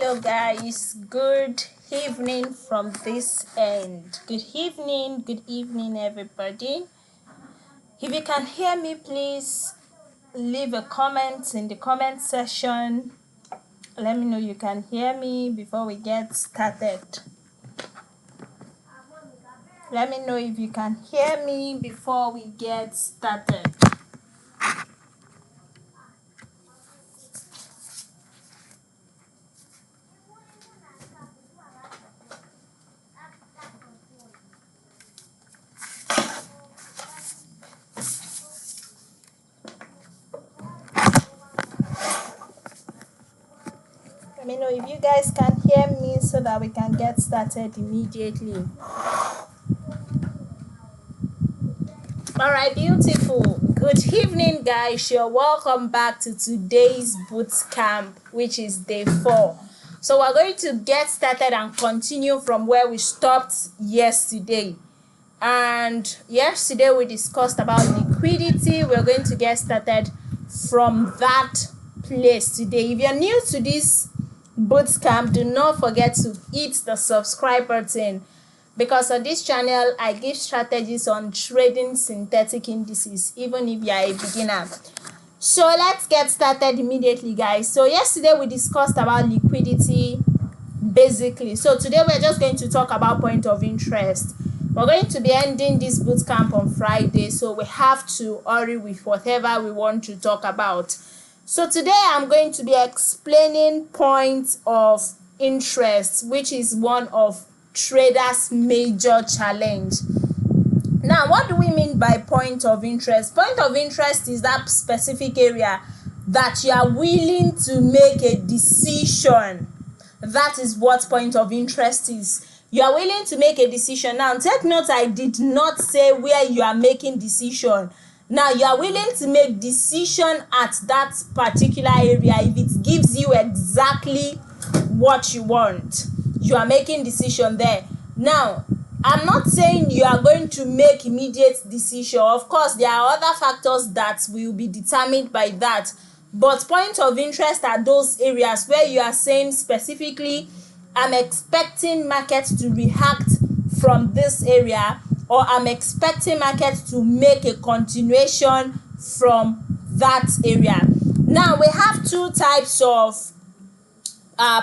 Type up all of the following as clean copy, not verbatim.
Hello guys, good evening from this end. Good evening everybody. If you can hear me, please leave a comment in the comment section. Let me know you can hear me before we get started. Let me know if you can hear me before we get started. Let me know if you guys can hear me so that we can get started immediately. Alright, beautiful. Good evening, guys. You're welcome back to today's boot camp, which is day 4. So we're going to get started and continue from where we stopped yesterday. And yesterday we discussed about liquidity. We're going to get started from that place today. If you're new to this bootcamp, do not forget to hit the subscribe button, because on this channel I give strategies on trading synthetic indices, even if you are a beginner. So let's get started immediately, guys. So yesterday we discussed about liquidity basically. So today we're just going to talk about point of interest. We're going to be ending this bootcamp on Friday, so we have to hurry with whatever we want to talk about. So today I'm going to be explaining point of interest, which is one of traders' major challenge. Now, what do we mean by point of interest? Point of interest is that specific area that you are willing to make a decision. That is what point of interest is. You are willing to make a decision. Now, take note, I did not say where you are making decision. Now, you are willing to make decision at that particular area if it gives you exactly what you want. You are making decision there. Now, I'm not saying you are going to make immediate decision. Of course, there are other factors that will be determined by that. But point of interest are those areas where you are saying specifically, I'm expecting markets to react from this area, or I'm expecting markets to make a continuation from that area. Now, we have two types of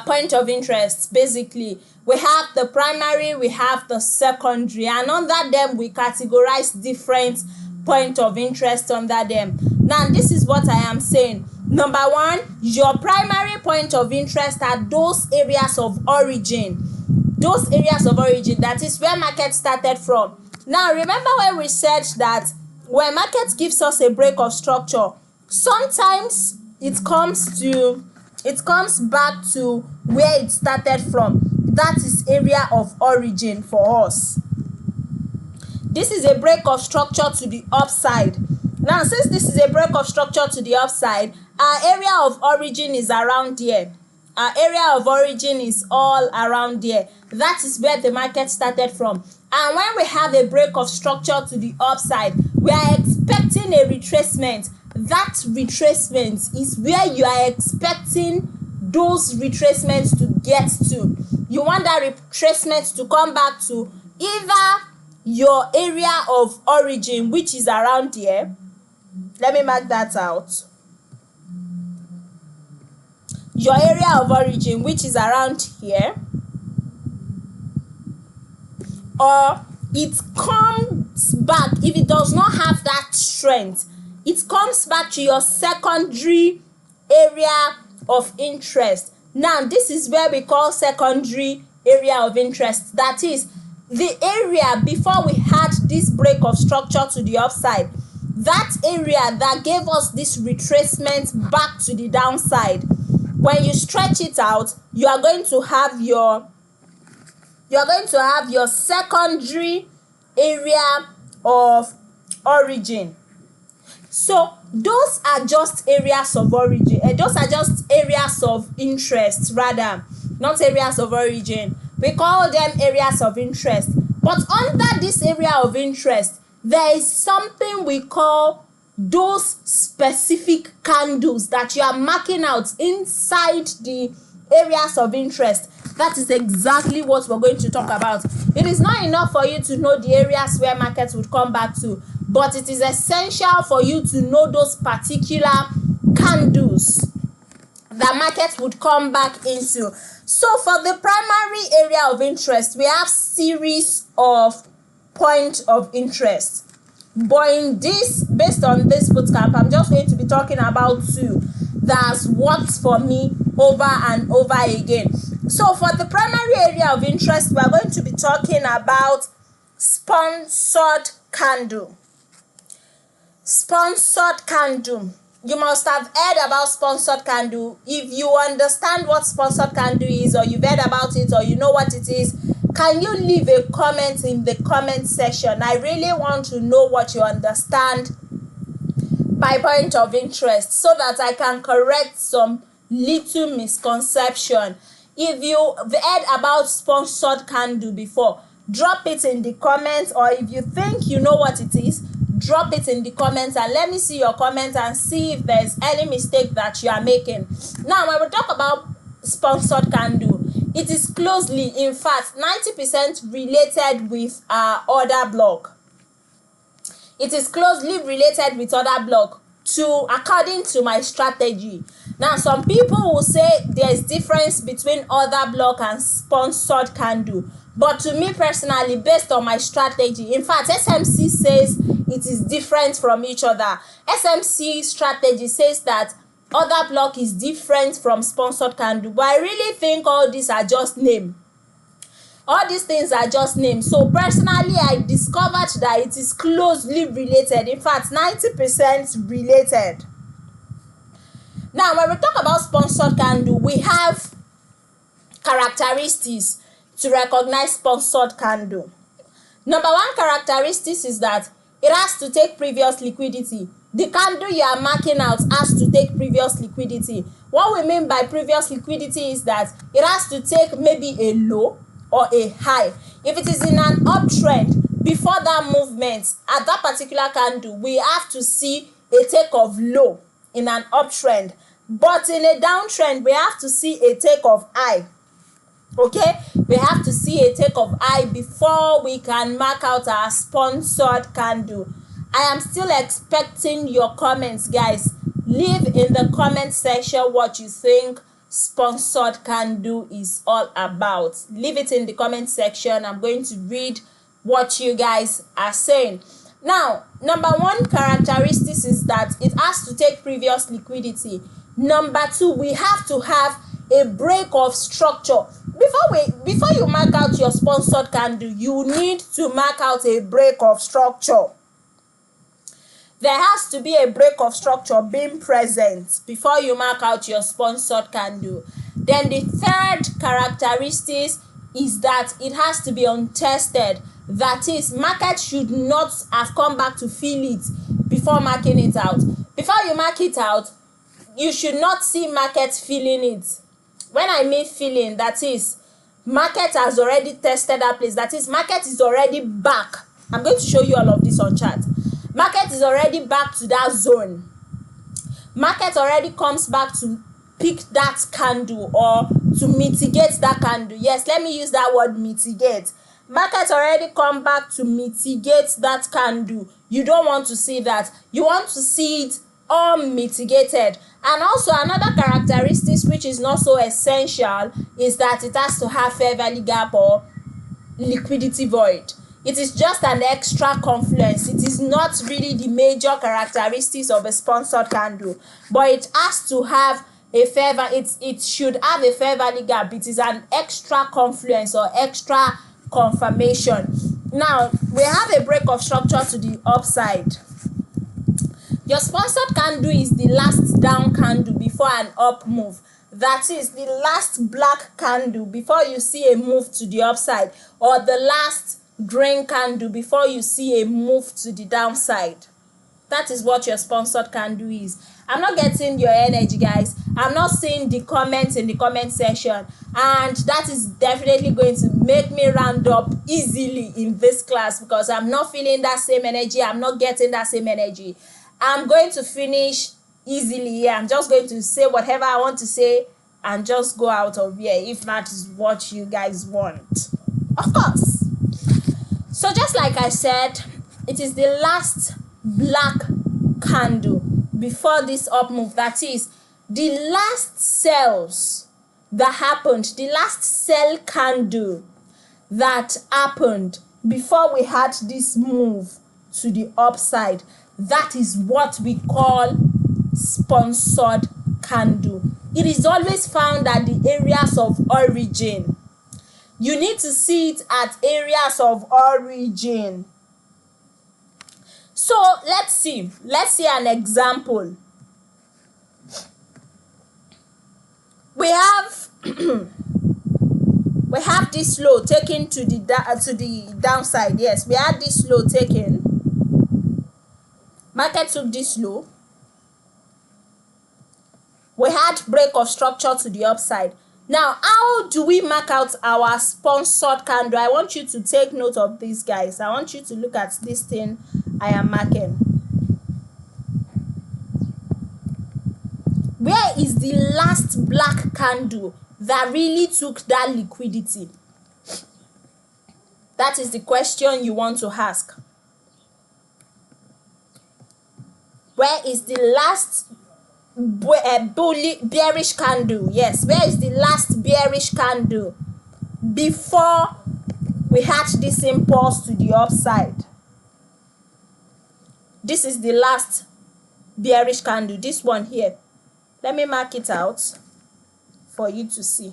point of interest. Basically, we have the primary, we have the secondary, and under them we categorize different point of interest under them. Now, this is what I am saying. Number one, your primary point of interest are those areas of origin. Those areas of origin, that is where market started from. Now, remember when we said that when market gives us a break of structure, sometimes it comes back to where it started from. That is area of origin for us. This is a break of structure to the upside. Now, since this is a break of structure to the upside, our area of origin is around here. Our area of origin is all around here. That is where the market started from. And when we have a break of structure to the upside, we are expecting a retracement. That retracement is where you are expecting those retracements to get to. You want that retracement to come back to either your area of origin, which is around here. Let me mark that out. Your area of origin, which is around here, or it comes back, if it does not have that strength, it comes back to your secondary area of interest. Now, this is where we call secondary area of interest. That is the area before we had this break of structure to the upside. That area that gave us this retracement back to the downside. When you stretch it out, you are going to have your secondary area of origin. So those are just areas of origin. Those are just areas of interest, rather, not areas of origin. We call them areas of interest. But under this area of interest, there is something we call those specific candles that you are marking out inside the areas of interest. That is exactly what we're going to talk about. It is not enough for you to know the areas where markets would come back to, but it is essential for you to know those particular candles that markets would come back into. So for the primary area of interest, we have series of point of interest. But in this, based on this bootcamp, I'm just going to be talking about two that's worked for me over and over again. So for the primary area of interest, we are going to be talking about sponsored candle. Sponsored candle. You must have heard about sponsored candle. If you understand what sponsored candle is, or you've heard about it, or you know what it is, can you leave a comment in the comment section? I really want to know what you understand by point of interest, so that I can correct some little misconception. If you've heard about sponsored candle before, drop it in the comments, or if you think you know what it is, drop it in the comments and let me see your comments and see if there's any mistake that you are making. Now, when we talk about sponsored candle, it is closely, in fact 90% related with our order block. It is closely related with order block, according to my strategy. Now, some people will say there's difference between order block and sponsored candle, but to me personally, based on my strategy, in fact SMC says it is different from each other. SMC strategy says that order block is different from sponsored candle, but I really think all these are just name. All these things are just names. So personally, I discovered that it is closely related. In fact, 90% related. Now, when we talk about sponsored candle, we have characteristics to recognize sponsored candle. Number one characteristic is that it has to take previous liquidity. The candle you are marking out has to take previous liquidity. What we mean by previous liquidity is that it has to take maybe a low or a high. If it is in an uptrend, before that movement, at that particular candle, we have to see a take of low in an uptrend. But in a downtrend, we have to see a take of high. Okay, we have to see a take of high before we can mark out our sponsored candle. I am still expecting your comments, guys. Leave in the comment section what you think sponsored candle is all about. Leave it in the comment section. I'm going to read what you guys are saying. Now, number one characteristic is that it has to take previous liquidity. Number two, we have to have a break of structure. Before you mark out your sponsored candle, you need to mark out a break of structure. There has to be a break of structure being present before you mark out your sponsored candle. Then the third characteristic is that it has to be untested. That is, market should not have come back to fill it before marking it out. Before you mark it out, you should not see market filling it. When I mean filling, that is, market has already tested that place. That is, market is already back. I'm going to show you all of this on chart. Market is already back to that zone. Market already comes back to pick that candle or to mitigate that candle. Yes, let me use that word, mitigate. Market already come back to mitigate that candle. You don't want to see that. You want to see it unmitigated. And also another characteristic which is not so essential is that it has to have fair value gap or liquidity void. It is just an extra confluence. It is not really the major characteristics of a sponsored candle, but it has to have a fair value. It should have a fair value gap. It is an extra confluence or extra confirmation. Now, we have a break of structure to the upside. Your sponsored candle is the last down candle before an up move. That is the last black candle before you see a move to the upside, or the last green candle before you see a move to the downside. That is what your sponsored candle is. I'm not getting your energy, guys. I'm not seeing the comments in the comment section, and that is definitely going to make me round up easily in this class because I'm not feeling that same energy. I'm not getting that same energy. I'm going to finish easily here. I'm just going to say whatever I want to say and just go out of here if that is what you guys want, of course. So just like I said, it is the last black candle before this up move, that is the last cells that happened, the last cell candle that happened before we had this move to the upside. That is what we call sponsored candle. It is always found at the areas of origin. You need to see it at areas of origin. So let's see an example. We have we have this low taken to the downside. Yes, we had this low taken. Market took this low. We had break of structure to the upside. Now, how do we mark out our sponsored candle? I want you to take note of this, guys. I want you to look at this thing I am marking. Where is the last black candle that really took that liquidity? That is the question you want to ask. Where is the last bearish candle? Yes, where is the last bearish candle before we had this impulse to the upside? This is the last bearish candle, this one here. Let me mark it out for you to see.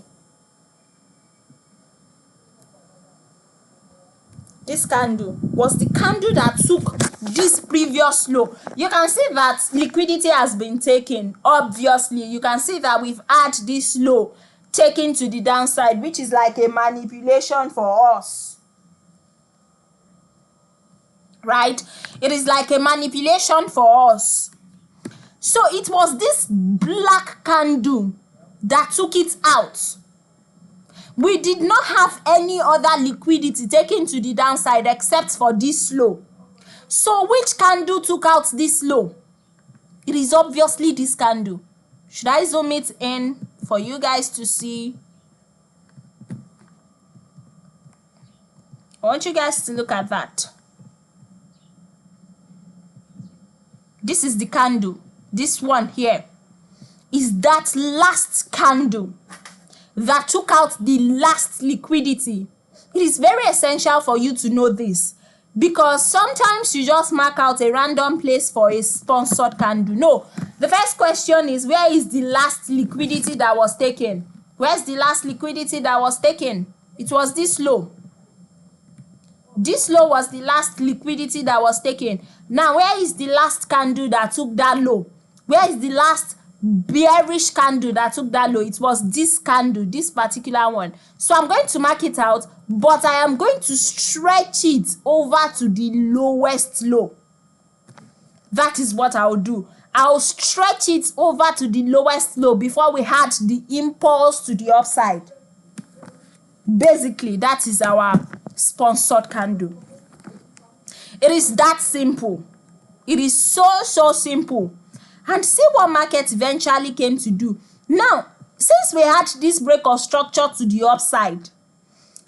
This candle was the candle that took this previous low. You can see that liquidity has been taken. Obviously, you can see that we've had this low taken to the downside, which is like a manipulation for us. Right? It is like a manipulation for us. So it was this black candle that took it out. We did not have any other liquidity taken to the downside except for this low. So which candle took out this low? It is obviously this candle. Should I zoom it in for you guys to see? I want you guys to look at that. This is the candle. This one here is that last candle that took out the last liquidity. It is very essential for you to know this, because sometimes you just mark out a random place for a sponsored candle. No, the first question is, where is the last liquidity that was taken? Where's the last liquidity that was taken? It was this low. This low was the last liquidity that was taken. Now, where is the last candle that took that low? Where is the last bearish candle that took that low? It was this candle, this particular one. So I'm going to mark it out, but I am going to stretch it over to the lowest low. That is what I'll do. I'll stretch it over to the lowest low before we had the impulse to the upside. Basically, that is our sponsored candle. It is that simple. It is so simple. And see what market eventually came to do. Now, since we had this break of structure to the upside,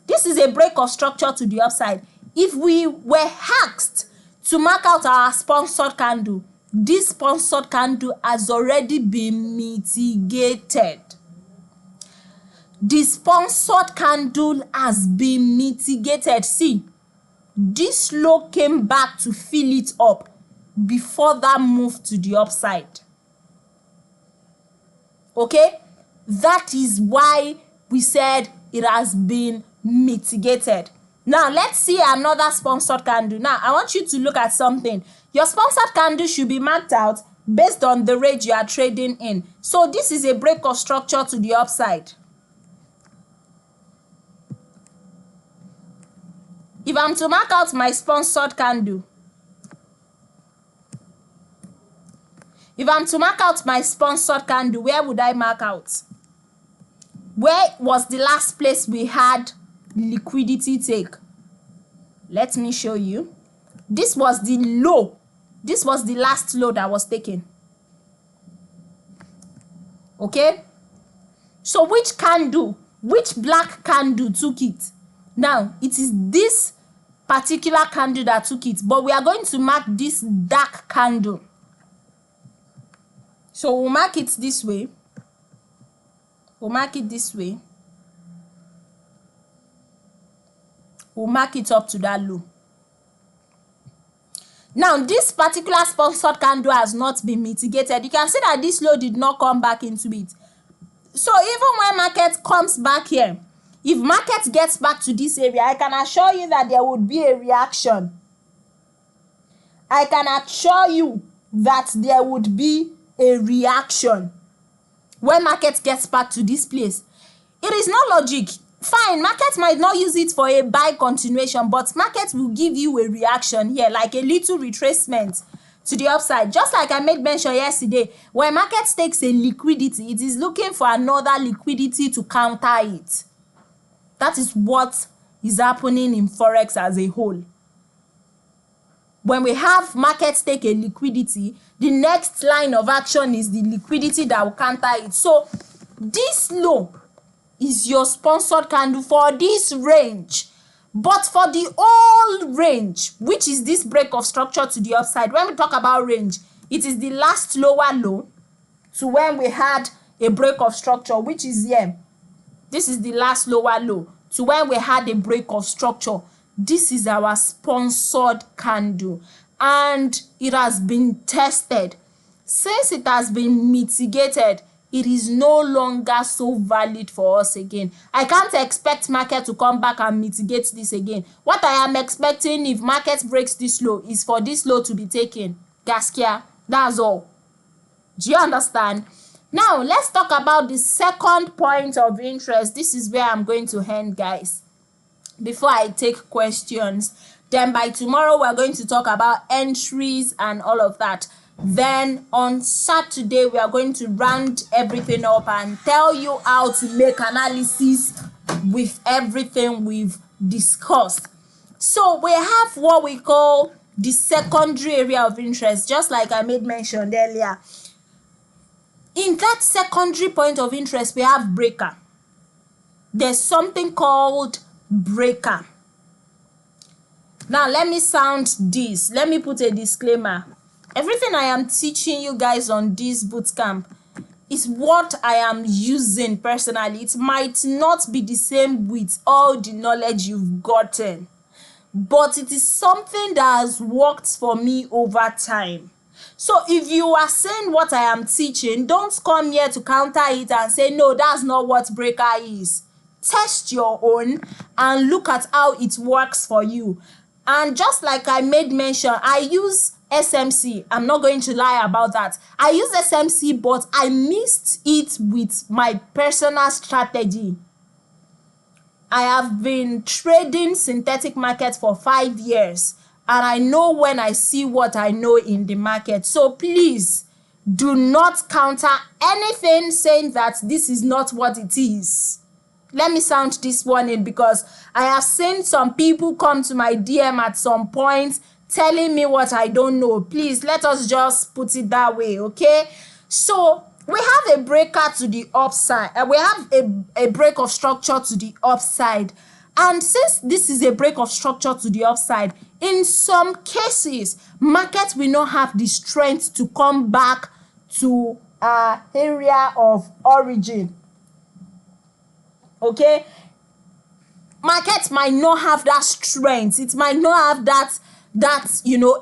this is a break of structure to the upside. If we were asked to mark out our sponsored candle, this sponsored candle has already been mitigated. The sponsored candle has been mitigated. See, this low came back to fill it up before that move to the upside. Okay, that is why we said it has been mitigated. Now let's see another sponsored candle. Now I want you to look at something. Your sponsored candle should be marked out based on the range you are trading in. So this is a break of structure to the upside. If I'm to mark out my sponsored candle, where would I mark out? Where was the last place we had liquidity take? Let me show you. This was the low. This was the last low that was taken. Okay? So which candle, which black candle took it? Now, it is this particular candle that took it, but we are going to mark this dark candle. So we'll mark it this way. We'll mark it this way. We'll mark it up to that low. Now, this particular sponsored candle has not been mitigated. You can see that this low did not come back into it. So even when market comes back here, if market gets back to this area, I can assure you that there would be a reaction. I can assure you that there would be a reaction when market gets back to this place. It is not logic. Fine, market might not use it for a buy continuation, but market will give you a reaction here, like a little retracement to the upside. Just like I made mention yesterday, when market takes a liquidity, it is looking for another liquidity to counter it. That is what is happening in Forex as a whole. When we have markets take a liquidity, the next line of action is the liquidity that will counter it. So this low is your sponsored candle for this range. But for the old range, which is this break of structure to the upside, when we talk about range, it is the last lower low to when we had a break of structure, which is here. This is the last lower low to when we had a break of structure. This is our sponsored candle, and it has been tested. Since it has been mitigated, it is no longer so valid for us again. I can't expect market to come back and mitigate this again. What I am expecting if market breaks this low is for this low to be taken. Gaskia, that's all. Do you understand? Now, let's talk about the second point of interest. This is where I'm going to end, guys, before I take questions. Then by tomorrow, we're going to talk about entries and all of that. Then on Saturday, we are going to round everything up and tell you how to make analysis with everything we've discussed. So we have what we call the secondary area of interest, just like I made mention earlier. In that secondary point of interest, we have breaker. There's something called breaker. Now, let me sound this. Let me put a disclaimer. Everything I am teaching you guys on this bootcamp is what I am using personally. It might not be the same with all the knowledge you've gotten, but it is something that has worked for me over time. So if you are saying what I am teaching, don't come here to counter it and say, no, that's not what breaker is. Test your own and look at how it works for you. And just like I made mention, I use SMC. I'm not going to lie about that. I use SMC, but I mixed it with my personal strategy. I have been trading synthetic market for 5 years, and I know when I see what I know in the market. So please do not counter anything saying that this is not what it is. Let me sound this one in, because I have seen some people come to my DM at some point telling me what I don't know. Please, let us just put it that way, okay? So we have a breaker to the upside. We have a break of structure to the upside. And since this is a break of structure to the upside, in some cases, market will not have the strength to come back to our area of origin. Okay? Market might not have that strength. It might not have that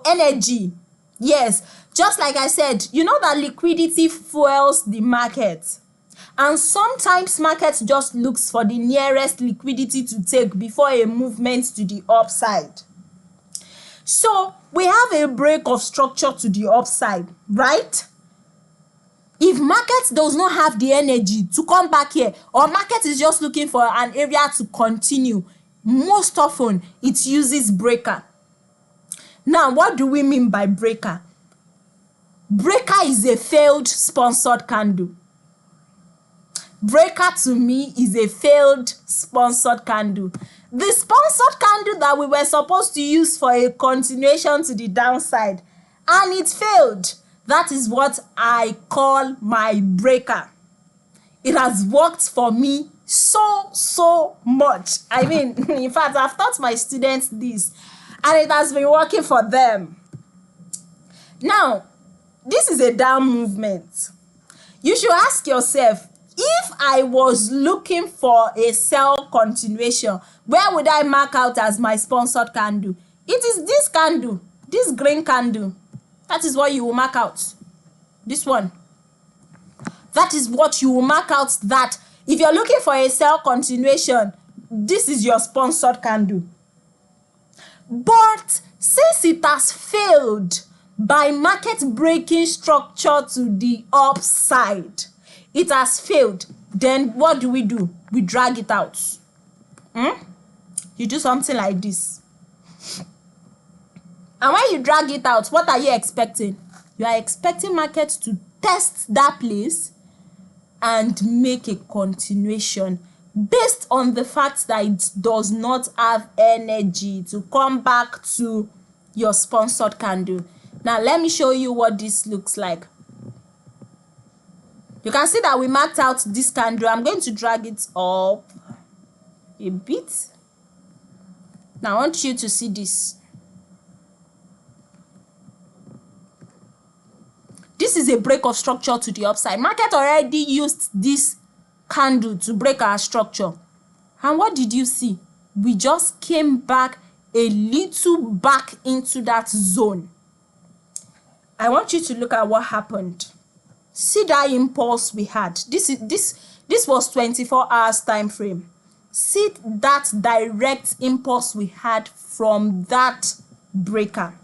energy. Yes, just like I said, you know that liquidity fuels the market, and sometimes market just looks for the nearest liquidity to take before a movement to the upside. So we have a break of structure to the upside, right? If market does not have the energy to come back here, or market is just looking for an area to continue, most often it uses breaker. Now, what do we mean by breaker? Breaker is a failed sponsored candle. Breaker to me is a failed sponsored candle. The sponsored candle that we were supposed to use for a continuation to the downside, and it failed. That is what I call my breaker. It has worked for me so much. I mean, in fact, I've taught my students this, and it has been working for them. Now, this is a down movement. You should ask yourself, if I was looking for a sell continuation, where would I mark out as my sponsored candle? It is this candle, this green candle. That is what you will mark out. This one. That is what you will mark out, that if you're looking for a sell continuation, this is your sponsored candle. But since it has failed by market breaking structure to the upside, it has failed, then what do? We drag it out. You do something like this. And when you drag it out, what are you expecting? You are expecting market to test that place and make a continuation based on the fact that it does not have energy to come back to your sponsored candle. Now, let me show you what this looks like. You can see that we marked out this candle. I'm going to drag it up a bit. Now, I want you to see this. This is a break of structure to the upside. Market already used this candle to break our structure. And what did you see? We just came back a little back into that zone. I want you to look at what happened. See that impulse we had. This was 24 hours time frame. See that direct impulse we had from that breaker.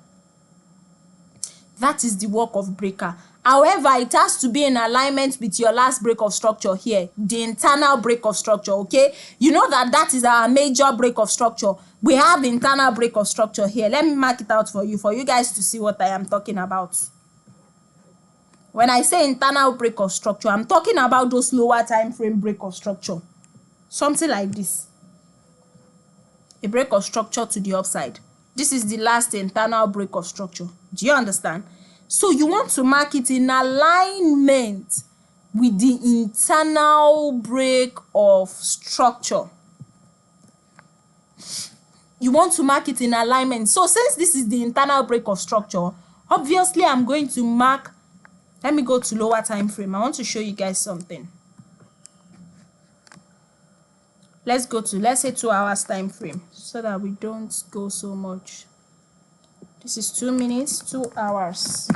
That is the work of breaker. However, it has to be in alignment with your last break of structure here, the internal break of structure, okay? You know that is our major break of structure. We have the internal break of structure here. Let me mark it out for you guys to see what I am talking about. When I say internal break of structure, I'm talking about those lower time frame break of structure. Something like this. A break of structure to the upside. This is the last internal break of structure. Do you understand? So you want to mark it in alignment with the internal break of structure. You want to mark it in alignment. So since this is the internal break of structure, obviously I'm going to mark. Let me go to lower time frame. I want to show you guys something. Let's say 2 hours time frame so that we don't go so much. This is 2 minutes, 2 hours.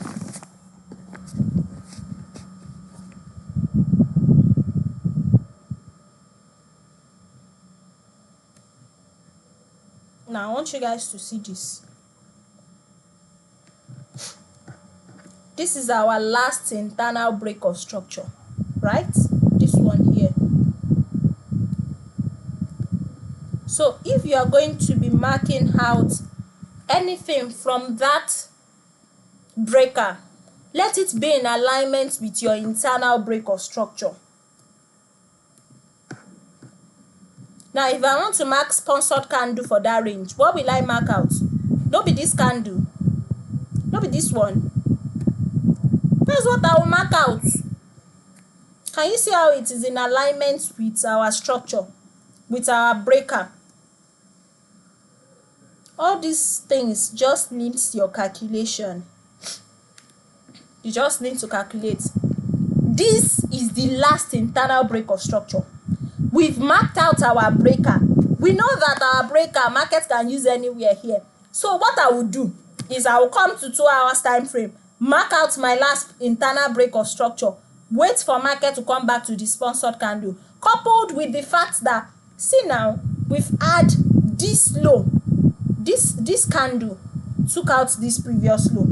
Now I want you guys to see this. This is our last internal break of structure, right? This one here. So if you are going to be marking out anything from that breaker, let it be in alignment with your internal break of structure. Now, if I want to mark sponsored candle for that range, what will I mark out? Don't be this candle. Don't be this one. That's what I will mark out. Can you see how it is in alignment with our structure, with our breaker? All these things just needs your calculation. You just need to calculate. This is the last internal break of structure. We've marked out our breaker. We know that our breaker market can use anywhere here. So what I will do is I will come to 2 hours time frame, mark out my last internal break of structure, wait for market to come back to the sponsored candle, coupled with the fact that, see now, we've had this low. This candle took out this previous low.